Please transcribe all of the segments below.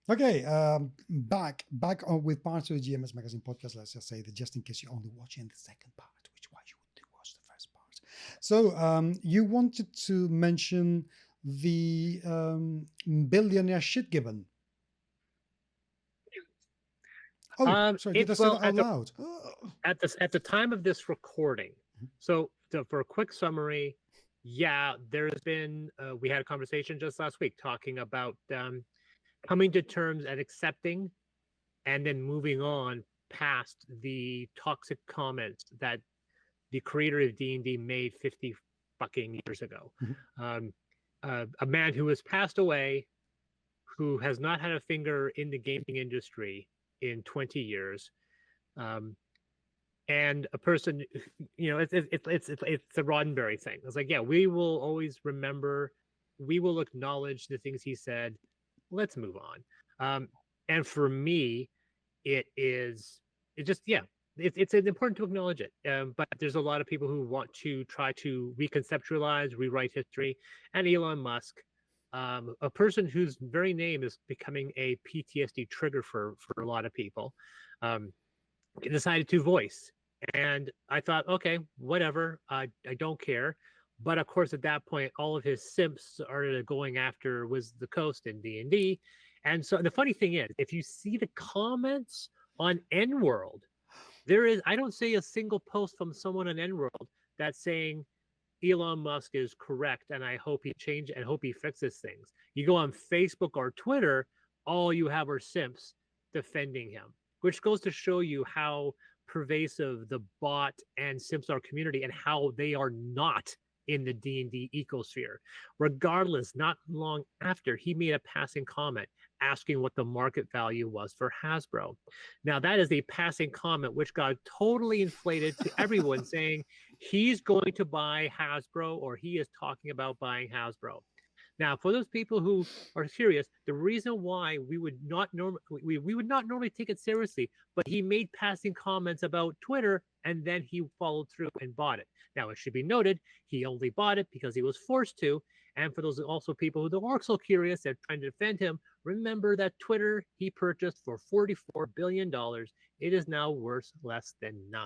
Okay, back on with part of the GMS Magazine Podcast. Let's just say that just in case you're only watching the second part, which why you would watch the first part. So you wanted to mention the billionaire shit given. Oh, sorry, did I say Well, that out loud? Oh. at the time of this recording. So for a quick summary, yeah, there's been we had a conversation just last week talking about coming to terms and accepting, and then moving on past the toxic comments that the creator of D&D made 50 fucking years ago. A man who has passed away, who has not had a finger in the gaming industry in 20 years. And a person, it's the Roddenberry thing. It's like, yeah, we will always remember, we will acknowledge the things he said. Let's move on. And for me, it's important to acknowledge it. But there's a lot of people who want to try to reconceptualize, rewrite history. And Elon Musk, a person whose very name is becoming a PTSD trigger for a lot of people, decided to voice. And I thought, okay, whatever, I don't care. But of course, at that point, all of his simps started going after Wizards of the Coast and D&D. And so the funny thing is, if you see the comments on N-World, I don't see a single post from someone on N-World that's saying Elon Musk is correct and I hope he changes and hope he fixes things. You go on Facebook or Twitter, all you have are simps defending him, which goes to show you how pervasive the bot and simstar community and how they are not in the D&D ecosphere. Regardless, not long after, he made a passing comment asking what the market value was for Hasbro. Now, that is a passing comment which got totally inflated to everyone saying he's going to buy Hasbro or he is talking about buying Hasbro. Now, for those people who are curious, the reason why we would not normally take it seriously, but he made passing comments about Twitter and then he followed through and bought it. Now, it should be noted, he only bought it because he was forced to. And for those also people who are also curious and trying to defend him, remember that Twitter he purchased for $44 billion. It is now worth less than $9.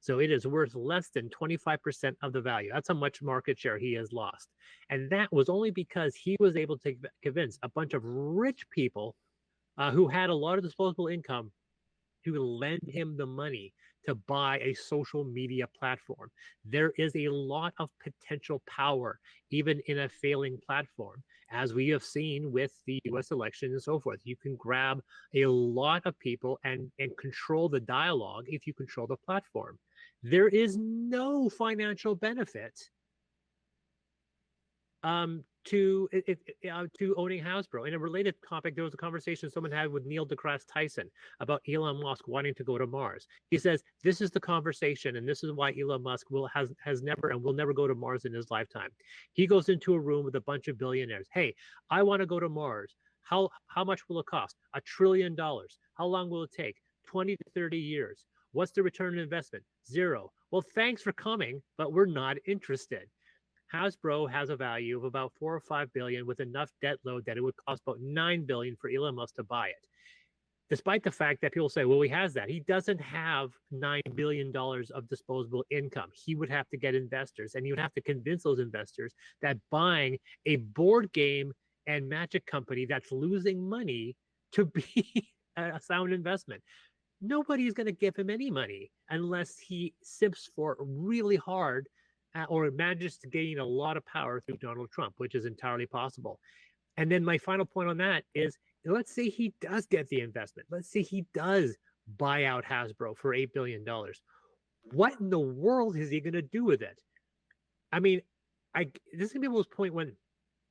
So it is worth less than 25% of the value. That's how much market share he has lost. And that was only because he was able to convince a bunch of rich people who had a lot of disposable income to lend him the money to buy a social media platform. There is a lot of potential power, even in a failing platform, as we have seen with the US election and so forth. You can grab a lot of people and control the dialogue if you control the platform. There is no financial benefit to owning Hasbro. In a related topic, there was a conversation someone had with Neil deGrasse Tyson about Elon Musk wanting to go to Mars. He says, this is the conversation, and this is why Elon Musk has never and will never go to Mars in his lifetime. He goes into a room with a bunch of billionaires. Hey, I want to go to Mars. How much will it cost? $1 trillion. How long will it take? 20 to 30 years. What's the return on investment? 0. Well, thanks for coming, but we're not interested. Hasbro has a value of about 4 or 5 billion with enough debt load that it would cost about 9 billion for Elon Musk to buy it. Despite the fact that people say, well, he has that. He doesn't have $9 billion of disposable income. He would have to get investors, and he would have to convince those investors that buying a board game and magic company that's losing money to be a sound investment. Nobody's going to give him any money unless he sips for really hard or manages to gain a lot of power through Donald Trump, which is entirely possible. And then my final point on that is, let's say he does get the investment. Let's say he does buy out Hasbro for $8 billion. What in the world is he going to do with it? I mean, this is going to be one point when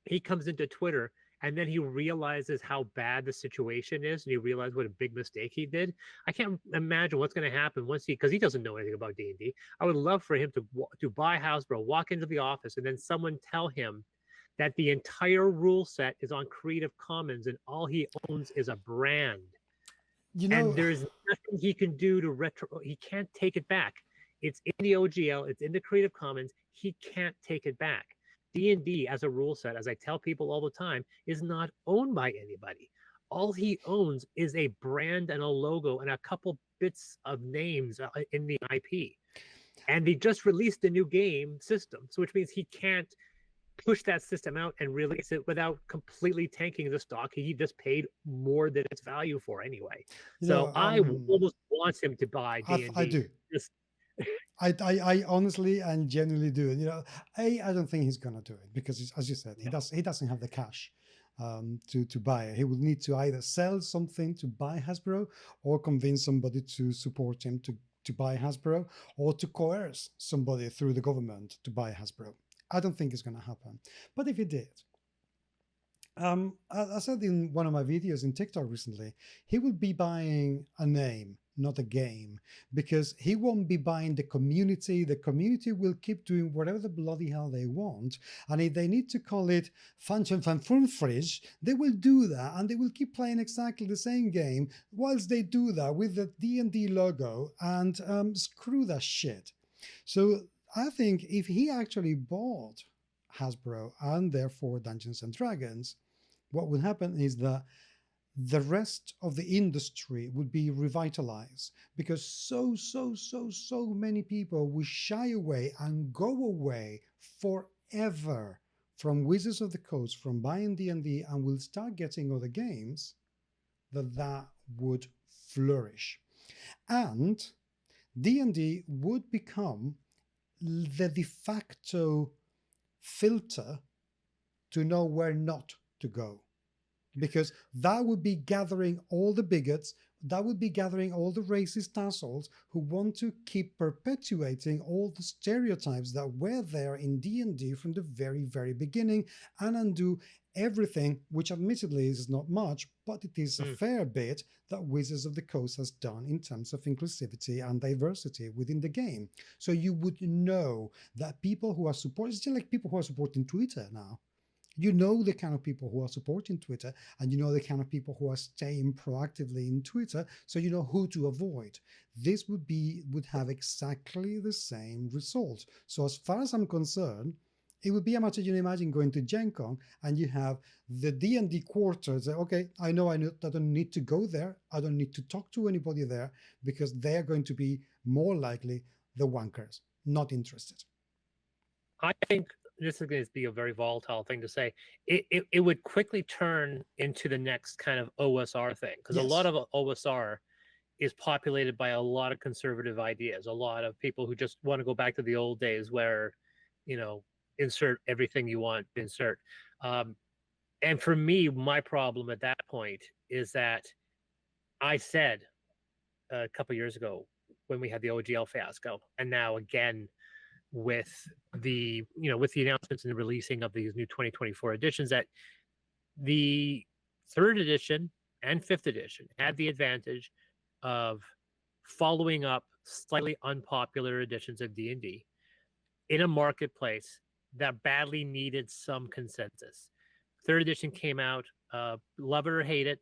he comes into Twitter and then he realizes how bad the situation is and he realizes what a big mistake he did. I can't imagine what's going to happen once because he doesn't know anything about D&D. I would love for him to buy Hasbro, walk into the office, and then someone tell him that the entire rule set is on Creative Commons and all he owns is a brand. And there's nothing he can do to he can't take it back. It's in the OGL, it's in the Creative Commons. He can't take it back. D&D as a rule set, as I tell people all the time, is not owned by anybody. all he owns is a brand and a logo and a couple bits of names in the IP. And they just released a new game system, so which means he can't push that system out and release it without completely tanking the stock. He just paid more than its value for anyway. You So know, I almost want him to buy D&D. I do. Just, I honestly and genuinely do. You know, I don't think he's gonna do it because, as you said, he doesn't have the cash to buy it. He would need to either sell something to buy Hasbro, or convince somebody to support him to buy Hasbro, or to coerce somebody through the government to buy Hasbro. I don't think it's going to happen. But if it did, I said in one of my videos in TikTok recently, he will be buying a name, not a game, because he won't be buying the community. The community will keep doing whatever the bloody hell they want. And if they need to call it Function Fan Fridge, they will do that, and they will keep playing exactly the same game whilst they do that with the D&D logo, and screw that shit. So I think if he actually bought Hasbro and therefore Dungeons and Dragons, what would happen is that the rest of the industry would be revitalized, because so many people will shy away and go away forever from Wizards of the Coast, from buying D&D, and will start getting other games, that would flourish. And D&D would become the de facto filter to know where not to go, because that would be gathering all the bigots, that would be gathering all the racist assholes who want to keep perpetuating all the stereotypes that were there in D&D from the very, very beginning, and undo everything, which admittedly is not much, but it is a fair bit, that Wizards of the Coast has done in terms of inclusivity and diversity within the game. So you would know that people who are supporting, it's just like people who are supporting Twitter now. You know the kind of people who are supporting Twitter, and you know the kind of people who are staying proactively in Twitter, so you know who to avoid. This would have exactly the same result. So as far as I'm concerned, it would be a matter, you imagine going to Gen Con and you have the D&D quarter. Say, okay, I know I don't need to go there. I don't need to talk to anybody there, because they're going to be more likely the wankers, not interested. I think this is going to be a very volatile thing to say. It would quickly turn into the next kind of OSR thing, because a lot of OSR is populated by a lot of conservative ideas, a lot of people who just want to go back to the old days where, insert everything you want to insert. And for me, my problem at that point is that I said a couple years ago when we had the OGL fiasco, and now again with the announcements and the releasing of these new 2024 editions, that the 3rd edition and 5th edition had the advantage of following up slightly unpopular editions of D&D in a marketplace that badly needed some consensus. 3rd edition came out, love it or hate it,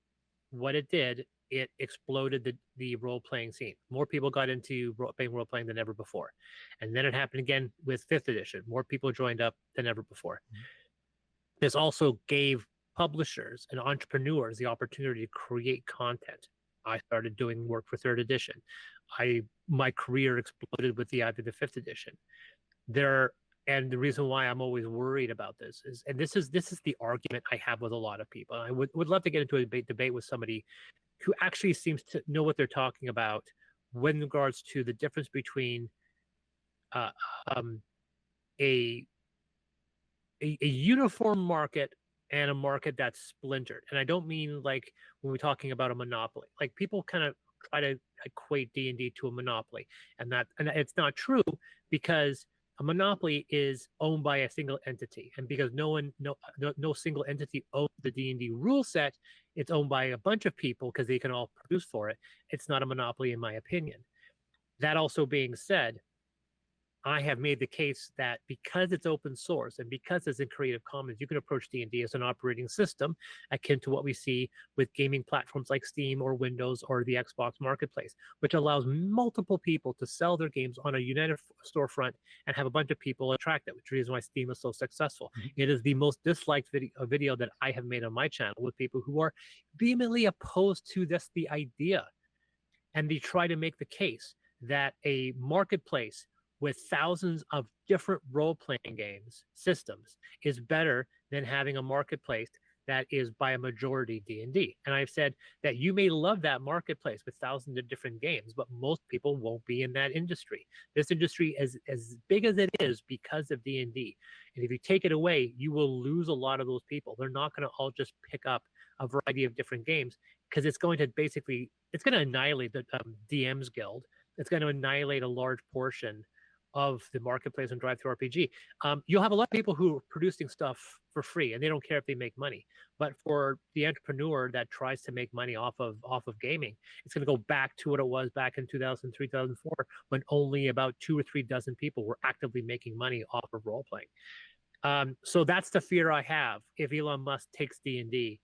what it did, it exploded the role-playing scene. More people got into role-playing than ever before. And then it happened again with 5th edition. More people joined up than ever before. This also gave publishers and entrepreneurs the opportunity to create content. I started doing work for 3rd edition. My career exploded with the avid 5th edition. And the reason why I'm always worried about this is, and this is the argument I have with a lot of people. I would love to get into a debate with somebody who actually seems to know what they're talking about when regards to the difference between a uniform market and a market that's splintered. And I don't mean like when we're talking about a monopoly. Like, people kind of try to equate D&D to a monopoly, and it's not true, because a monopoly is owned by a single entity, and because no single entity owns the D&D rule set, it's owned by a bunch of people because they can all produce for it. It's not a monopoly, in my opinion. That also being said, I have made the case that because it's open source and because it's in Creative Commons, you can approach D&D as an operating system akin to what we see with gaming platforms like Steam or Windows or the Xbox Marketplace, which allows multiple people to sell their games on a united storefront and have a bunch of people attracted, which is the reason why Steam is so successful. It is the most disliked video that I have made on my channel with people who are vehemently opposed to this, the idea. And they try to make the case that a marketplace with thousands of different role-playing games systems is better than having a marketplace that is by a majority D&D. And I've said that you may love that marketplace with thousands of different games, but most people won't be in that industry. This industry is as big as it is because of D&D. And if you take it away, you will lose a lot of those people. They're not going to all just pick up a variety of different games because it's going to basically, it's going to annihilate the DMs Guild. It's going to annihilate a large portion of the marketplace and drive-through RPG. You'll have a lot of people who are producing stuff for free and they don't care if they make money. But for the entrepreneur that tries to make money off of gaming, it's going to go back to what it was back in 2003, 2004, when only about 2 or 3 dozen people were actively making money off of role-playing. So that's the fear I have. If Elon Musk takes D&D,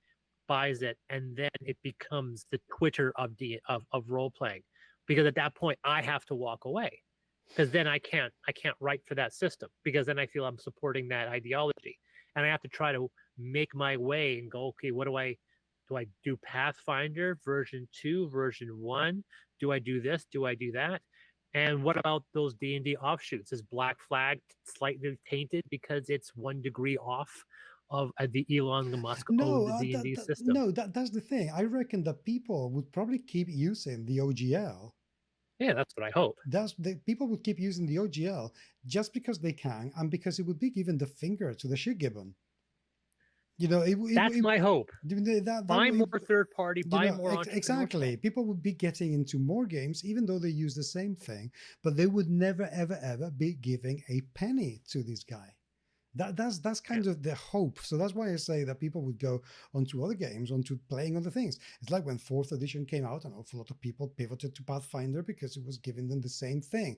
buys it, and then it becomes the Twitter of role-playing, because at that point I have to walk away. Because then I can't write for that system, because then I feel I'm supporting that ideology, and I have to try to make my way and go, okay, what do I do? Pathfinder version 2, version 1? Do I do this? Do I do that? And what about those D&D offshoots? Is Black Flag slightly tainted because it's 1 degree off of the Elon Musk owned D&D system? No, that's the thing. I reckon that people would probably keep using the OGL. Yeah, that's what I hope. People would keep using the OGL just because they can, and because it would be giving the finger to the shit gibbon. You know, that's my hope. Buy more third party, buy more exactly. People would be getting into more games, even though they use the same thing, but they would never, ever, ever be giving a penny to this guy. That's kind of the hope. So that's why I say that people would go onto other games, onto playing other things. It's like when 4th edition came out, an awful lot of people pivoted to Pathfinder because it was giving them the same thing.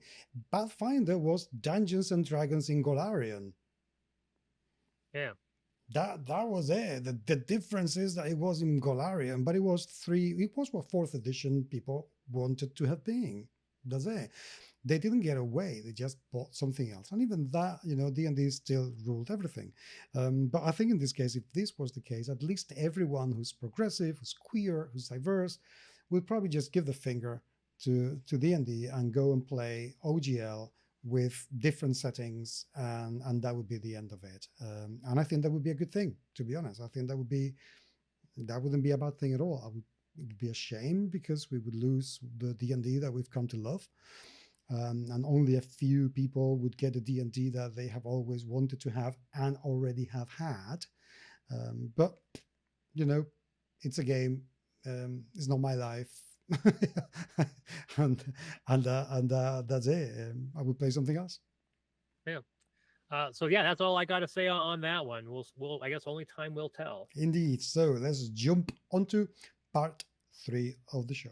Pathfinder was Dungeons and Dragons in Golarion. Yeah. That was it. The difference is that it was in Golarion, but it was what 4th edition people wanted to have been. That's it. They didn't get away. They just bought something else. And even that, D&D still ruled everything. But I think in this case, if this was the case, at least everyone who's progressive, who's queer, who's diverse, will probably just give the finger to D&D and go and play OGL with different settings. And that would be the end of it. And I think that would be a good thing, to be honest. I think that wouldn't be a bad thing at all. It would be a shame because we would lose the D&D that we've come to love. And only a few people would get the D&D that they have always wanted to have and already have had. But, it's a game. It's not my life. and that's it. I would play something else. Yeah. So yeah, that's all I got to say on that one. We'll I guess only time will tell. Indeed. So let's jump onto part 3 of the show.